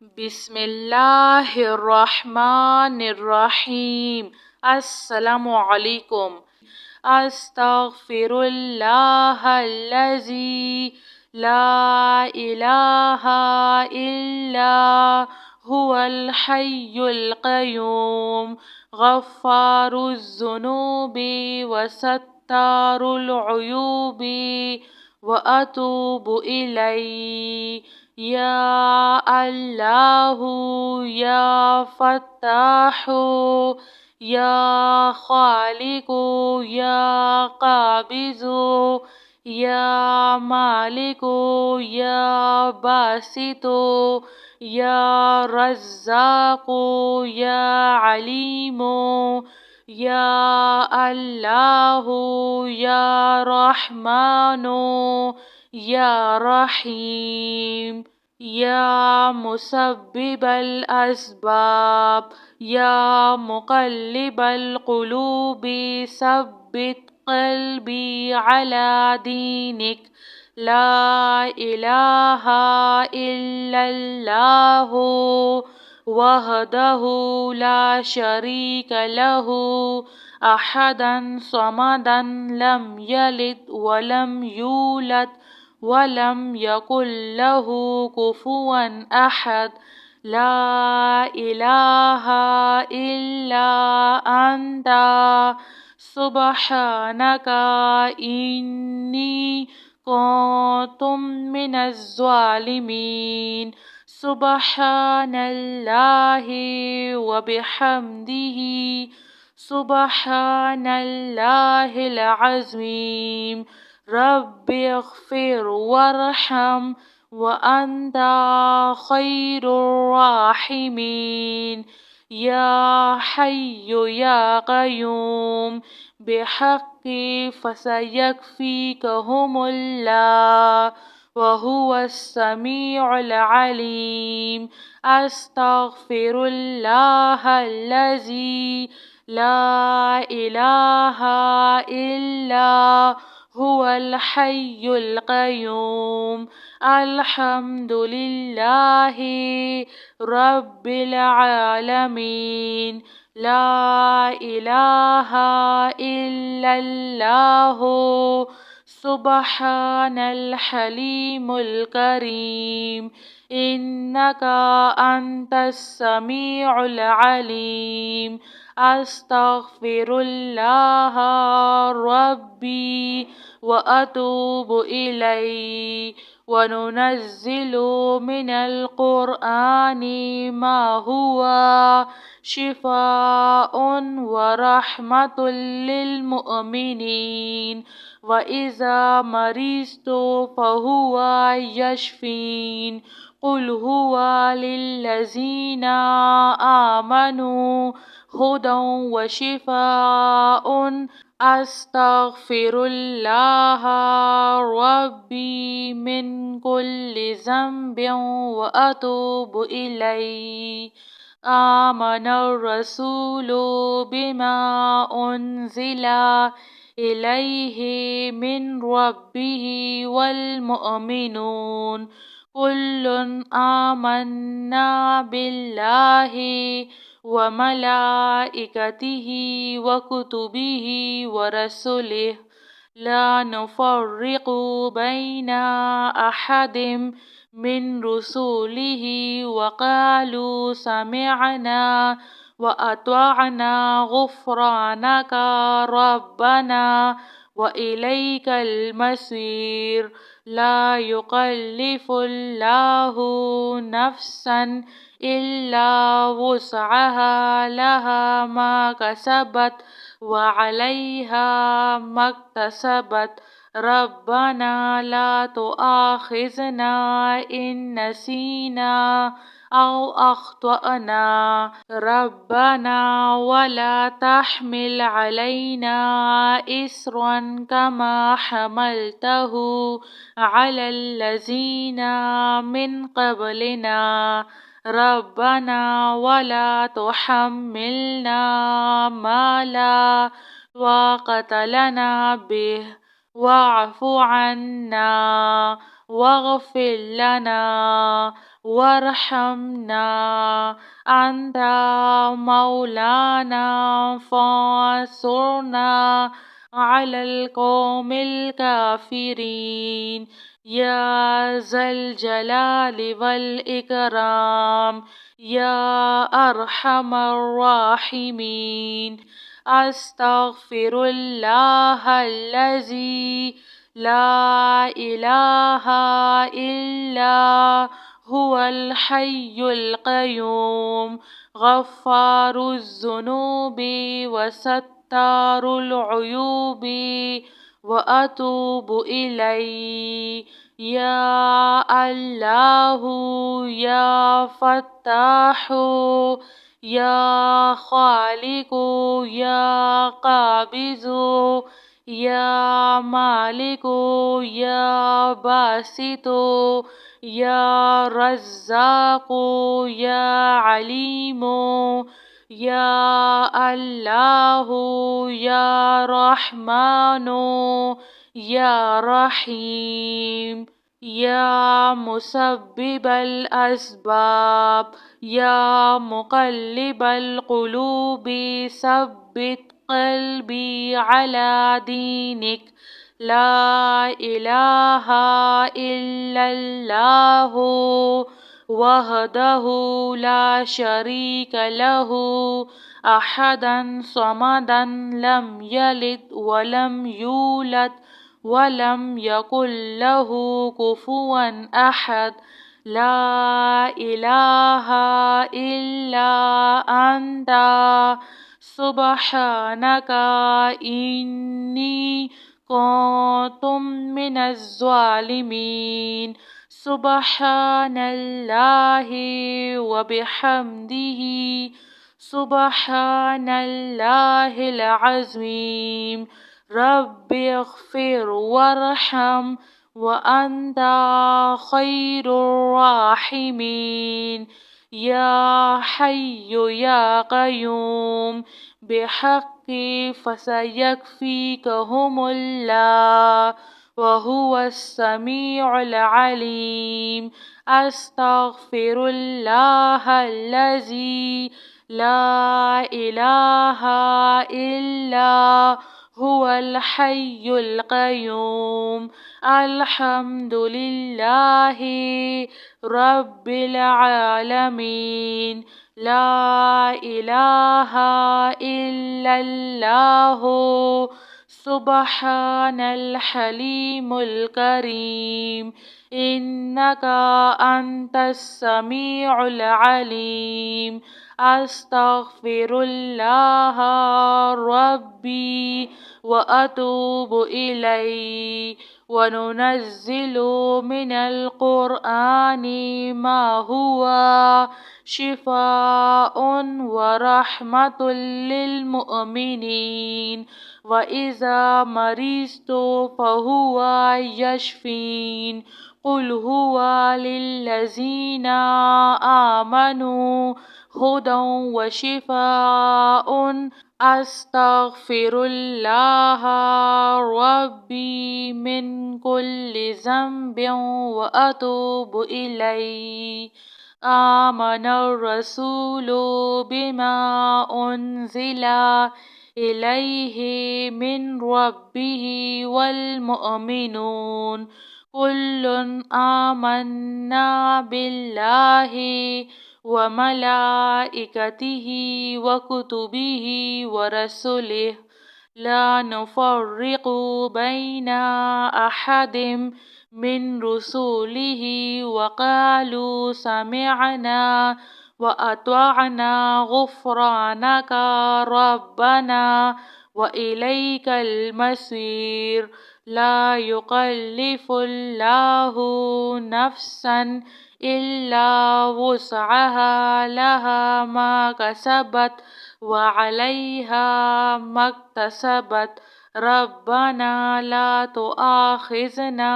بسم اللہ الرحمن الرحیم۔ السلام علیکم۔ استغفر اللہ الذی لا الہ الا هو الحی القیوم غفار الذنوب وستار العیوب واتوب الیہ۔ یا اللہ یا فتاح یا خالق یا قابض یا مالک یا باسط یا رزاق یا علیم یا اللہ یا رحمن یا رحیم۔ یا مسبب الاسباب یا مقلب القلوب ثبت قلبی علی دینک۔ لا الہ الا اللہ وحدہ لا شریک لہ احدا صمدا لم یلد ولم یولد ولم یکن لہ کفوا احد۔ لا الہ الا انت سبحانک انی کنت من الظالمین۔ سبحان اللہ وبحمدہ سبحان اللہ العظیم۔ رب اغفر وارحم وانت خیر الراحمین۔ یا حی یا قیوم بحق فسیکفیکہم اللہ وہو السمیع العلیم۔ استغفر اللہ الذی لا الہ الا هو الحی القیوم۔ الحمد للہ رب العالمین۔ لا الہ الا اللہ سبحان الحلیم الکریم۔ انک انت السمیع العلیم۔ استغفر اللہ ربی واتوب الیہ۔ وننزل من القرآن ما هو شفاء ورحمة للمؤمنين وإذا مرضت فهو يشفين۔ قل هو للذين آمنوا هدى وشفاء۔ استغفر اللہ ربی من کل ذنب واتوب الیہ۔ آمن الرسول بما انزل الیہ من ربہ والمؤمنون کل آمنا باللہ وملائکتہ وکتبہ ورسلہ لا نفرق بین احد من رسلہ وقالوا سمعنا وأطعنا غفرانك ربنا وإليك المصير۔ لا يكلف الله نفسا إلا وسعها لها ما كسبت وعليها ما اكتسبت۔ ربنا لا تؤاخذنا إن نسينا أو أخطأنا ربنا ولا تحمل علينا إصرا كما حملته على الذين من قبلنا ربنا ولا تحملنا ما لا طاقة لنا به واعف عنا واغفر لنا وارحمنا أنت مولانا فانصرنا على القوم الكافرين يا ذا الجلال والإكرام يا أرحم الراحمين. أستغفر الله الذي لا إله إلا هو الحي القيوم غفار الذنوب وستار العيوب وأتوب إليه يا الله يا فتاح يا خالق يا قابض يا مالك يا باسط يا رزاق يا عليم يا الله يا رحمن يا رحيم يا مسبب الأسباب يا مقلب القلوب ثبت قلبي على دينك لا إله إلا الله وحده لا شريك له أحدا صمدا لم يلد ولم يولد ولم يكن له كفوا أحد لا إله إلا أنت سبحانك إني كنت من الظالمين. سبحان الله وبحمده سبحان الله العظيم. رب اغفر وارحم وأنت خير الراحمين. يا حي يا قيوم بحق فسيكفيكهم الله وهو السميع العليم. أستغفر الله الذي لا إله إلا هو الحي القيوم. الحمد لله رب العالمين. لا إله إلا الله سبحان الحليم الكريم. إنك أنت السميع العليم. أستغفر الله ربي وأتوب إليه. وننزل من القرآن ما هو شفاء ورحمة للمؤمنين وإذا مرضت فهو يشفين. قل هو للذين آمنوا هدى وشفاء. أستغفر الله ربي من كل ذنب وأتوب إليه. آمن الرسول بما أنزل إليه من ربه والمؤمنون كل آمنا بالله وملائكته وكتبه ورسله لا نفرق بين أحد من رسله وقالوا سمعنا وأطعنا غفرانك ربنا وإليك المصير. لا يكلف الله نفسا إلا وسعها لها ما كسبت وعليها ما اكتسبت. ربنا لا تؤاخذنا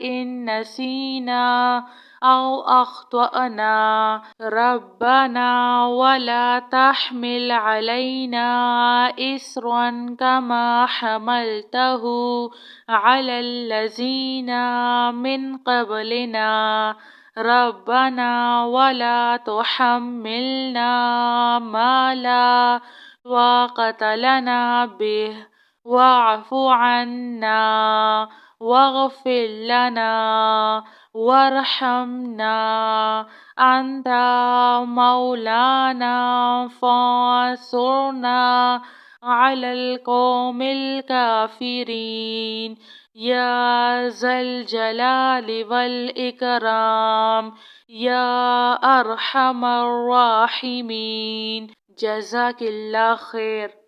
إن نسينا أو أخطأنا. ربنا ولا تحمل علينا إصرا كما حملته على الذين من قبلنا. ربنا ولا تحملنا ما لا طاقة لنا به واعف عنا واغفر لنا وارحمنا أنت مولانا فانصرنا على القوم الكافرين يا ذا الجلال والإكرام يا أرحم الراحمين. جزاك الله خیر.